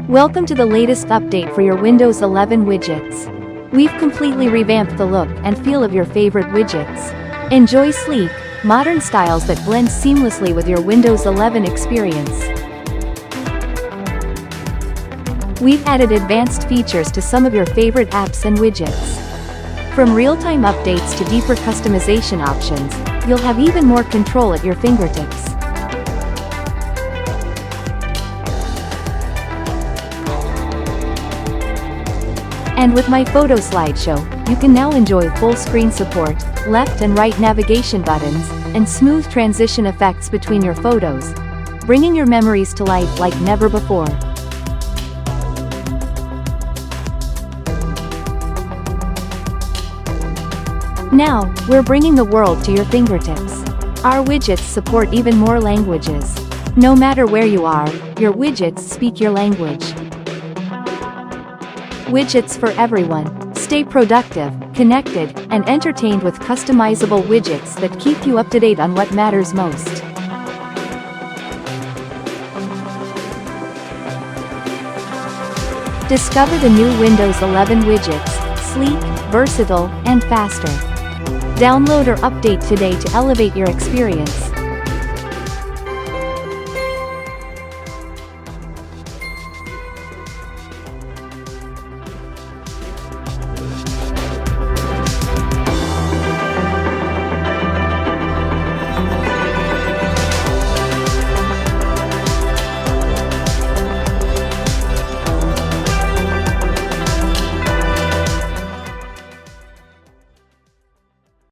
Welcome to the latest update for your Windows 11 widgets. We've completely revamped the look and feel of your favorite widgets. Enjoy sleek, modern styles that blend seamlessly with your Windows 11 experience. We've added advanced features to some of your favorite apps and widgets. From real-time updates to deeper customization options, you'll have even more control at your fingertips. And with my photo slideshow, you can now enjoy full screen support, left and right navigation buttons, and smooth transition effects between your photos, bringing your memories to life like never before. Now, we're bringing the world to your fingertips. Our widgets support even more languages. No matter where you are, your widgets speak your language. Widgets for everyone. Stay productive, connected, and entertained with customizable widgets that keep you up to date on what matters most. Discover the new Windows 11 widgets, sleek, versatile, and faster. Download or update today to elevate your experience.